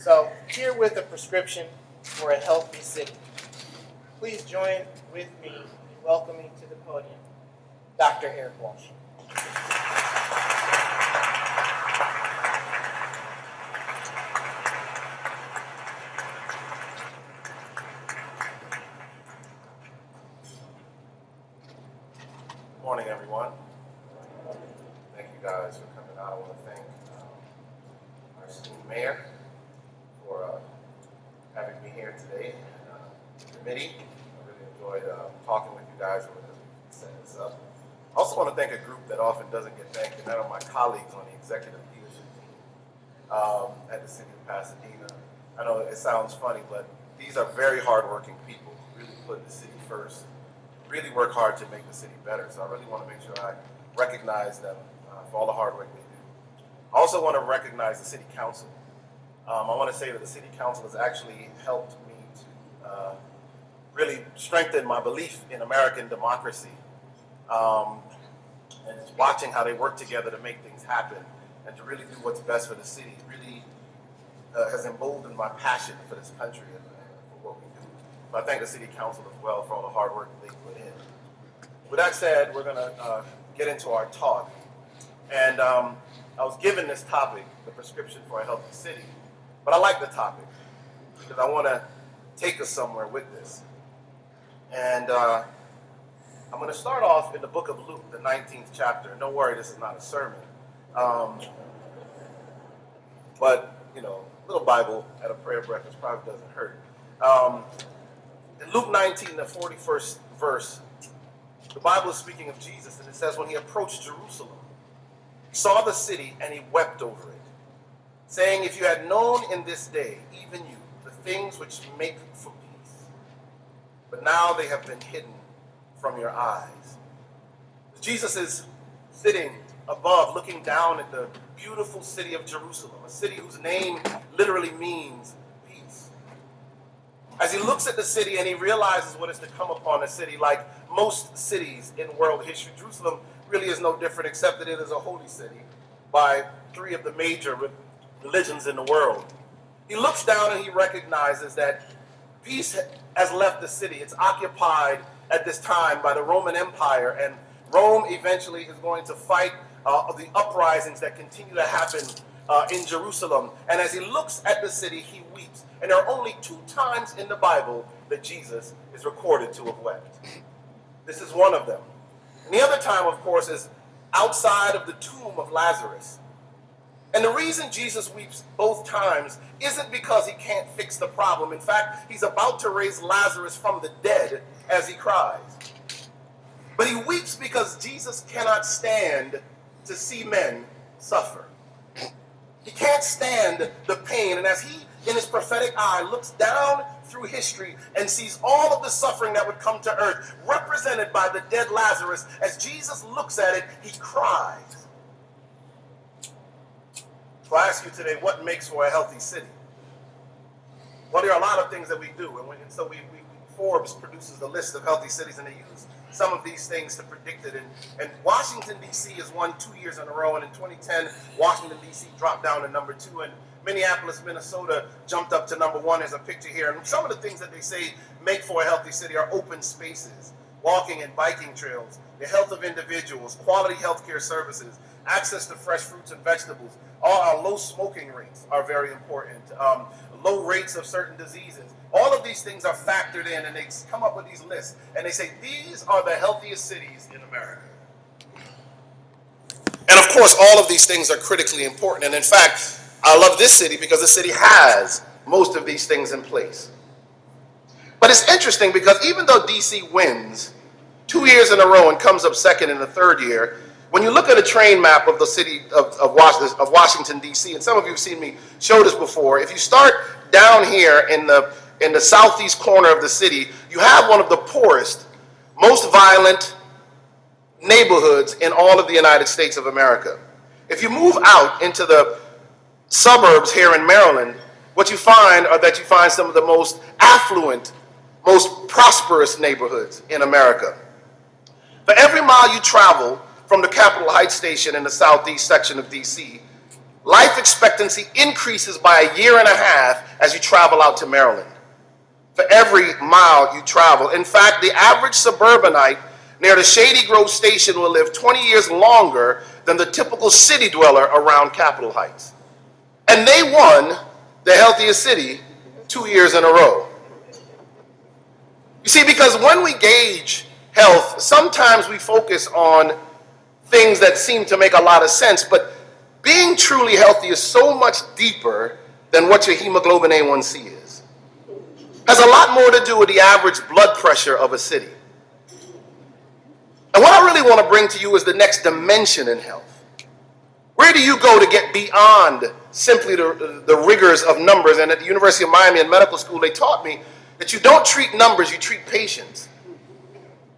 So, here with a prescription for a healthy city. Please join with me in welcoming to the podium Dr. Eric Walsh. Good morning, everyone. Thank you guys for coming out. I want to thank our esteemed mayor for having me here today, and the committee. I really enjoyed talking with you guys over this week, setting this up. I also want to thank a group that often doesn't get thanked, and that are my colleagues on the executive leadership team at the city of Pasadena. I know it sounds funny, but these are very hardworking people who really put the city first, really work hard to make the city better. So I really want to make sure I recognize them for all the hard work they do. I also want to recognize the city council. I want to say that the city council has actually helped me to really strengthen my belief in American democracy. And it's watching how they work together to make things happen and to really do what's best for the city. It really has emboldened my passion for this country and for what we do. So I thank the city council as well for all the hard work that they put in. With that said, we're going to get into our talk. And I was given this topic, the prescription for a healthy city. But I like the topic because I want to take us somewhere with this. And I'm going to start off in the book of Luke, the 19th chapter. Don't worry, this is not a sermon. But, you know, a little Bible at a prayer breakfast probably doesn't hurt. In Luke 19, the 41st verse, the Bible is speaking of Jesus, and it says, when he approached Jerusalem, he saw the city and he wept over it, saying, if you had known in this day, even you, the things which make for peace, but now they have been hidden from your eyes. Jesus is sitting above, looking down at the beautiful city of Jerusalem, a city whose name literally means peace. As he looks at the city and he realizes what is to come upon the city, like most cities in world history, Jerusalem really is no different, except that it is a holy city by three of the major religions in the world. He looks down and he recognizes that peace has left the city. It's occupied at this time by the Roman Empire, and Rome eventually is going to fight the uprisings that continue to happen in Jerusalem. And as he looks at the city, he weeps. And there are only 2 times in the Bible that Jesus is recorded to have wept. This is one of them. And the other time, of course, is outside of the tomb of Lazarus. And the reason Jesus weeps both times isn't because he can't fix the problem. In fact, he's about to raise Lazarus from the dead as he cries. But he weeps because Jesus cannot stand to see men suffer. He can't stand the pain. And as he, in his prophetic eye, looks down through history and sees all of the suffering that would come to earth, represented by the dead Lazarus, as Jesus looks at it, he cries. So I ask you today, what makes for a healthy city? Well, there are a lot of things that we do. And so Forbes produces the list of healthy cities, and they use some of these things to predict it. And Washington, D.C. has won 2 years in a row. And in 2010, Washington, D.C. dropped down to number 2. And Minneapolis, Minnesota jumped up to number 1. There's a picture here. And some of the things that they say make for a healthy city are open spaces, walking and biking trails, the health of individuals, quality health care services, access to fresh fruits and vegetables. All our low smoking rates are very important. Low rates of certain diseases. All of these things are factored in, and they come up with these lists. And they say, these are the healthiest cities in America. And of course, all of these things are critically important. And in fact, I love this city because the city has most of these things in place. But it's interesting because even though DC wins 2 years in a row and comes up second in the third year, when you look at a train map of the city of Washington, D.C., and some of you have seen me show this before, if you start down here in the southeast corner of the city, you have one of the poorest, most violent neighborhoods in all of the United States of America. If you move out into the suburbs here in Maryland, what you find are that you find some of the most affluent, most prosperous neighborhoods in America. For every mile you travel from the Capitol Heights station in the southeast section of DC, life expectancy increases by 1.5 years as you travel out to Maryland. For every mile you travel. In fact, the average suburbanite near the Shady Grove station will live 20 years longer than the typical city dweller around Capitol Heights. And they won the healthiest city 2 years in a row. You see, because when we gauge health, sometimes we focus on things that seem to make a lot of sense, but being truly healthy is so much deeper than what your hemoglobin A1C is. Has a lot more to do with the average blood pressure of a city. And what I really want to bring to you is the next dimension in health. Where do you go to get beyond simply the rigors of numbers? And at the University of Miami in medical school, they taught me that you don't treat numbers, you treat patients.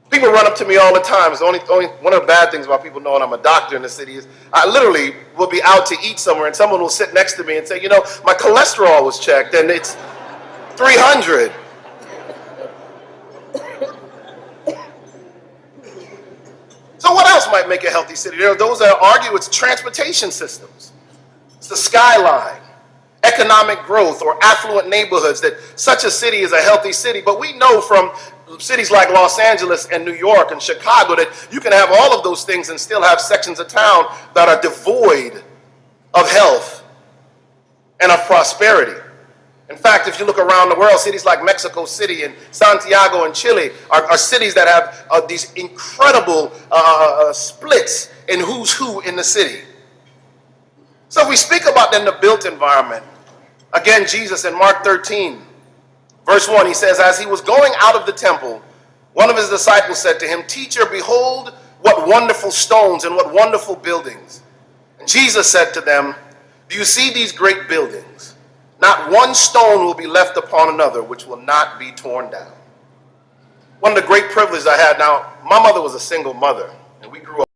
People run up to me all the time. It's only one of the bad things about people knowing I'm a doctor in the city is I literally will be out to eat somewhere and someone will sit next to me and say, you know, my cholesterol was checked and it's 300. So what else might make a healthy city? There are those that argue it's transportation systems. It's the skyline, economic growth, or affluent neighborhoods that such a city is a healthy city. But we know from cities like Los Angeles and New York and Chicago that you can have all of those things and still have sections of town that are devoid of health and of prosperity. In fact, if you look around the world, cities like Mexico City and Santiago and Chile are cities that have these incredible splits in who's who in the city. So if we speak about then the built environment, again, Jesus in Mark 13, verse 1, he says, as he was going out of the temple, one of his disciples said to him, Teacher, behold, what wonderful stones and what wonderful buildings. And Jesus said to them, do you see these great buildings? Not one stone will be left upon another, which will not be torn down. One of the great privileges I had, now, my mother was a single mother, and we grew up